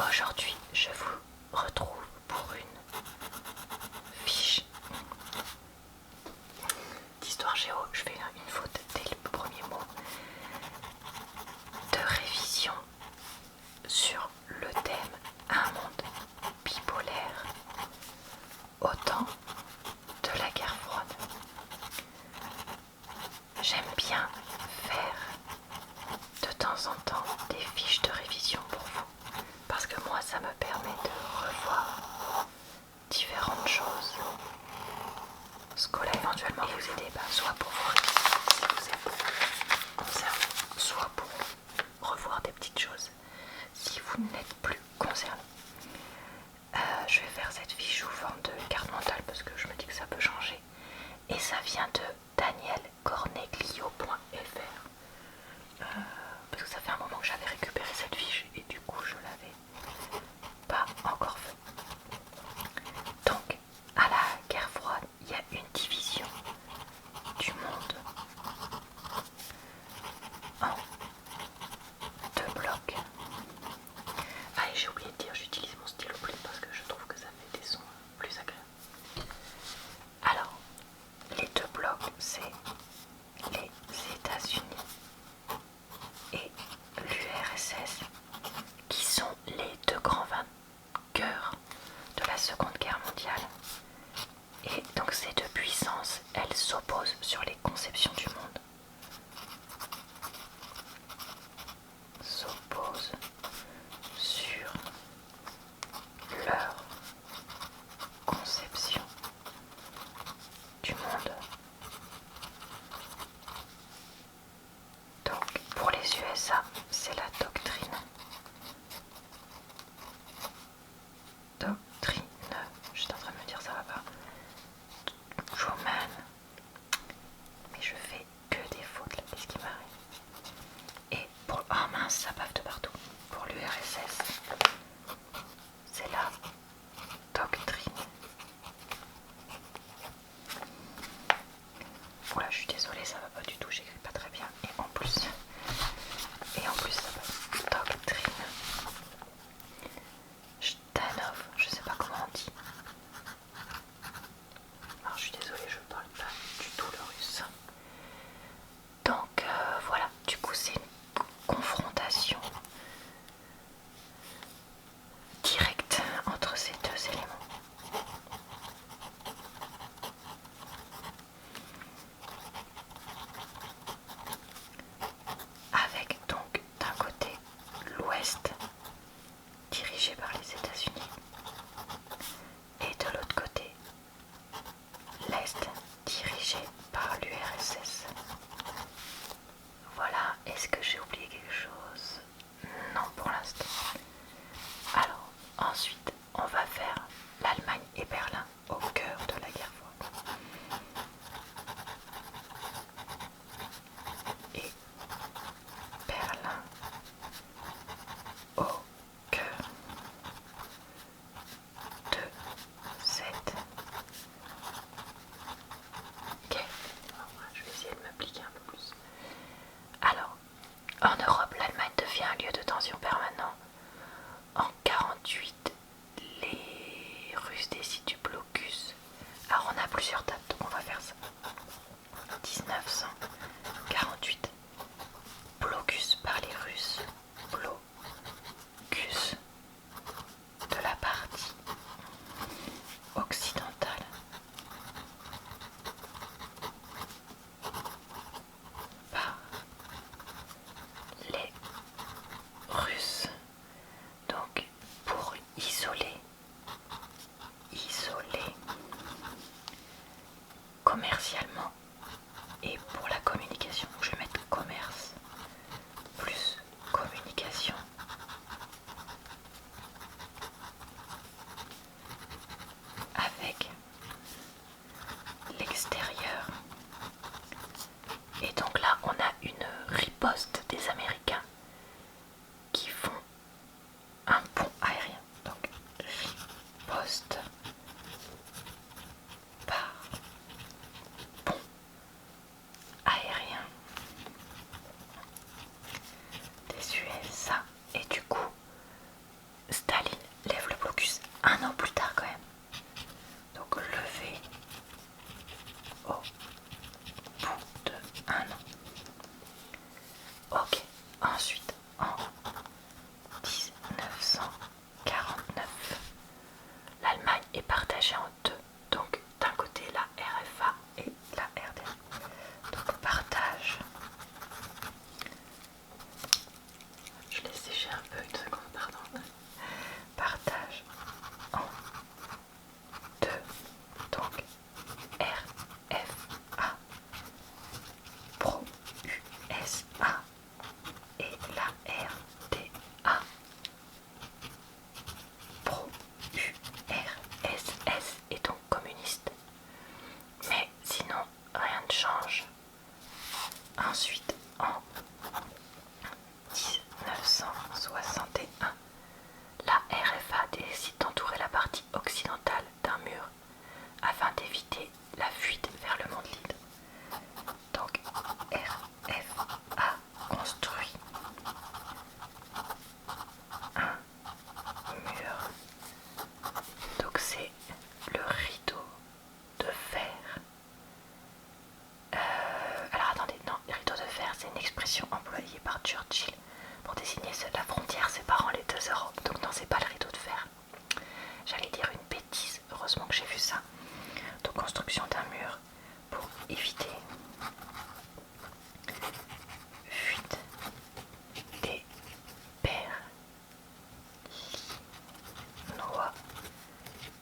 Aujourd'hui, je vous retrouve pour une fiche d'histoire géo. Je fais une faute dès le premier mot. De révision sur le thème un monde bipolaire au temps de la guerre froide. J'aime bien faire de temps en temps des fiches de révision pour vous parce que moi ça me permet de revoir différentes choses, ce qu'on a éventuellement vous aider, soit pour vous si vous êtes concerné, soit pour revoir des petites choses si vous n'êtes plus concerné. Je vais faire cette fiche sous forme de carte mentale parce que je me dis que ça peut changer, et ça vient de danielcorneglio.fr parce que ça fait un moment que j'avais récupéré cette fiche et du coup je l'avais pas encore fait. Donc à la guerre froide, il y a une division du monde en deux blocs. Ah, et j'ai oublié de dire, j'utilise mon stylo plume parce que je trouve que ça fait des sons plus agréables. Alors, les deux blocs, c'est les États-Unis et l'URSS, qui sont les deux grands vainqueurs de la Seconde Guerre mondiale. Et donc ces deux puissances, elles s'opposent sur les conceptions du monde. S'opposent sur leur conception du monde. Donc pour les USA, c'est la doctrine. Doctrine, je suis en train de me dire ça va pas. Truman. Mais je fais que des fautes là, qu'est-ce qui m'arrive? Et pour... Oh mince, ça bave de partout. Pour l'URSS, c'est la doctrine. Voilà, je suis désolée, ça va pas du tout, j'écris pas très bien. Et en plus ça va. Doctrine. Stanov, je sais pas comment on dit. Alors je suis désolée, je parle pas du tout le russe. Donc voilà, du coup c'est une confrontation directe entre ces deux éléments. Avec donc d'un côté l'Ouest dirigé par les États-Unis et de l'autre côté l'Est dirigé par l'URSS. Voilà, est-ce que j'ai oublié quelque chose? Non pour l'instant. Alors ensuite on va faire l'Allemagne et Berlin au cœur de la guerre froide. Et Berlin au cœur de cette guerre. Je vais essayer de m'appliquer un peu plus. Alors, en Europe, l'Allemagne devient un lieu de tension permanent. En 1948, les Russes décident du blocus. Alors on a plusieurs dates, donc on va faire ça. 1948, blocus par les Russes. Blocus de la partie occidentale par les Russes. Donc pour isoler la frontière séparant les deux Europes. Donc non, c'est pas le rideau de fer. J'allais dire une bêtise, heureusement que j'ai vu ça. Donc construction d'un mur pour éviter fuite des Berlinois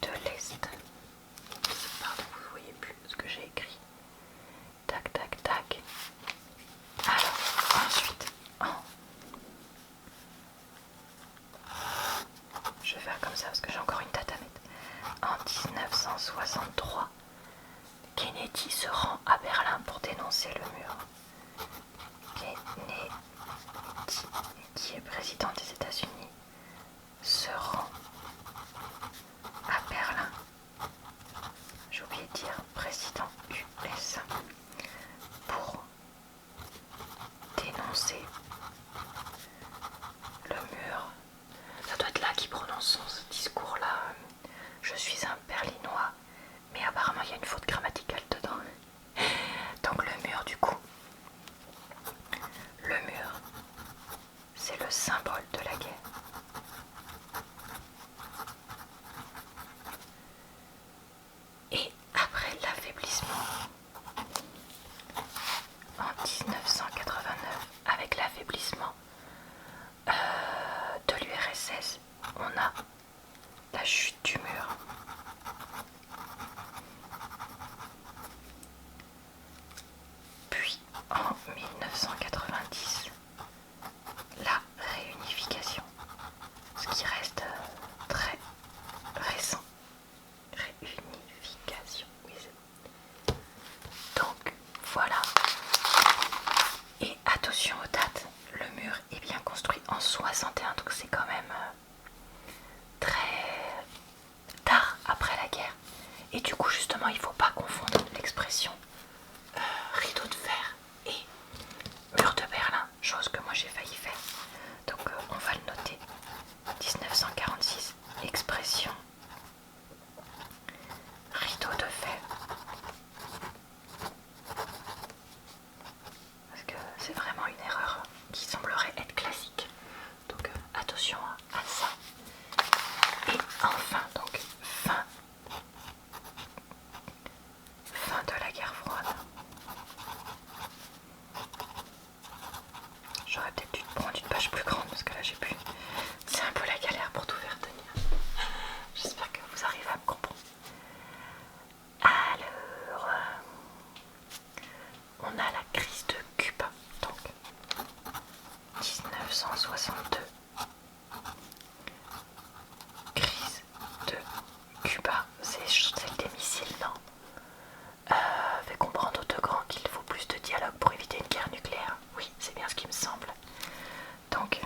de l'Est. Pardon, vous voyez plus ce que j'ai écrit. Tac, tac, tac. Alors, ensuite, je vais faire comme ça parce que j'ai encore une date à mettre. En 1963, Kennedy se rend à Berlin pour dénoncer le mur. Kennedy, qui est président des États-Unis, se rend à Berlin. J'ai oublié de dire président US pour dénoncer le mur. Ça doit être là qu'il prononce ce discours-là. Je suis un Berlinois, mais apparemment il y a une faute grammaticale dedans. Donc le mur, du coup, le mur, c'est le symbole de la guerre. Et après l'affaiblissement, en 1989, avec l'affaiblissement de l'URSS, on a la chute du mur. Puis en 1990, la réunification, ce qui reste très récent. Réunification, oui c'est bon. Donc voilà. Et attention aux dates, le mur est bien construit en 61, donc c'est quand même très tard après la guerre. Et du coup justement il ne faut pas confondre l'expression rideau de fer et mur de Berlin, chose que moi j'ai failli faire. Donc on va le noter. 1946, expression rideau de fer. Parce que c'est vraiment une erreur qui semblerait être classique. Donc attention à ça. Et enfin, donc fin de la guerre froide. J'aurais peut-être dû prendre une page plus grande parce que là j'ai plus. C'est un peu la galère pour tout faire tenir. J'espère que vous arrivez à me comprendre. Alors, on a la crise de Cuba, donc 1962. Crise de Cuba, c'est celle des missiles, non? Fait comprendre aux deux grands qu'il faut plus de dialogue pour éviter une guerre nucléaire. Oui, c'est bien ce qui me semble. Donc,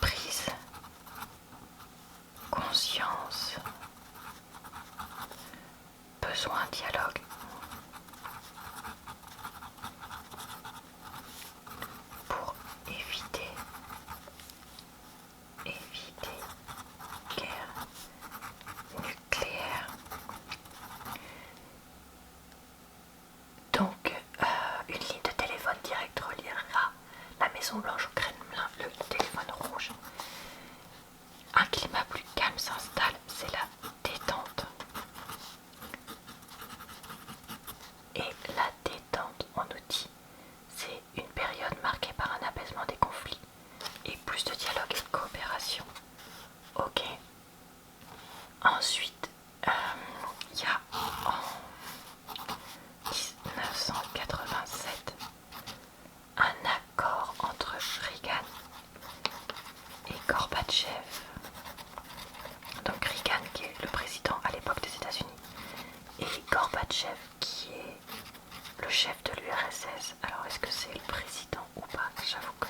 prise, conscience, besoin de dialogue. Pour éviter guerre nucléaire. Donc, une ligne de téléphone direct reliera la Maison Blanche au Kremlin, le téléphone rouge. Un climat plus calme s'installe, c'est la détente. Et la détente, on nous dit, c'est une période marquée par un apaisement des conflits et plus de dialogue et de coopération. Ok. Ensuite, il y a en 1987 un accord entre Reagan et Gorbatchev. Donc Reagan qui est le président à l'époque des États-Unis et Gorbatchev qui est le chef de l'URSS. Alors est-ce que c'est le président ou pas? J'avoue que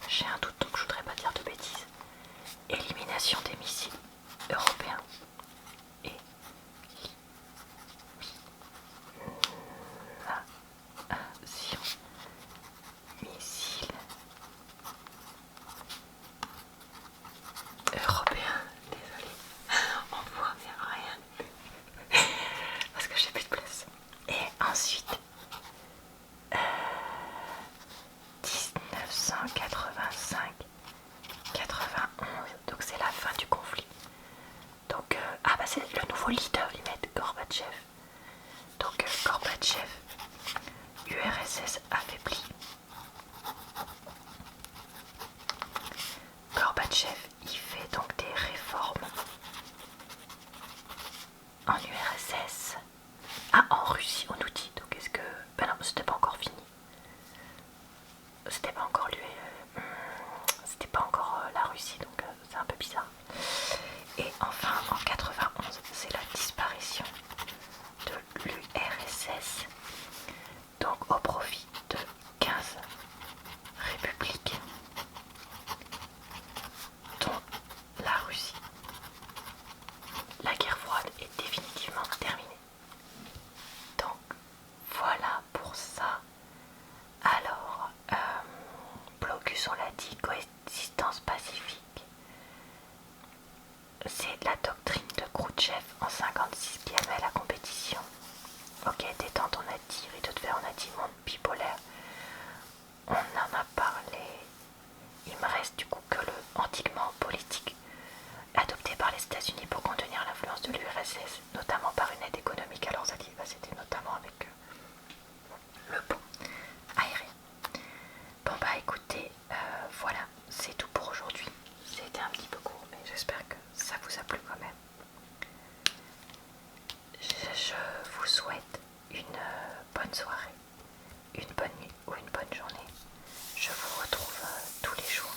j'ai un doute, donc je voudrais pas dire de bêtises. Élimination des missiles européens et élimination missiles européens. Désolée, on voit bien rien parce que j'ai plus de place. Et ensuite 1989 85, 91, donc c'est la fin du conflit. Donc, ah bah c'est le nouveau leader, ils mettent Gorbatchev. Donc Gorbatchev, URSS affaibli. Gorbatchev, il fait donc des réformes en URSS. Ah, en Russie, on nous dit. Donc est-ce que... Ben non, c'était pas encore fini. C'était pas encore lui. C'était pas encore la Russie, donc c'est un peu bizarre. Et enfin, en 91, c'est la disparition de l'URSS. Donc au profit de 15 républiques, dont la Russie. La guerre froide est définitivement terminée. Donc voilà pour ça. Alors, blocus, on l'a dit, coexistence pacifique. C'est la doctrine de Khrouchtchev en 56 qui avait la compétition. Ok, détente, on a dit, rideau de fer, on a dit monde bipolaire. On en a parlé. Il me reste du coup que le antiquement politique adopté par les États-Unis pour contenir l'influence de l'URSS, notamment par une aide économique à leurs alliés. C'était notamment avec le pont aérien. Bon bah écoutez, voilà, c'est tout pour aujourd'hui. C'était un petit peu court, mais j'espère que ça vous a plu quand même. Je vous souhaite une bonne soirée, une bonne nuit ou une bonne journée. Je vous retrouve tous les jours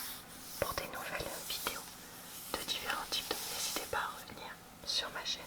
pour des nouvelles vidéos de différents types. Donc n'hésitez pas à revenir sur ma chaîne.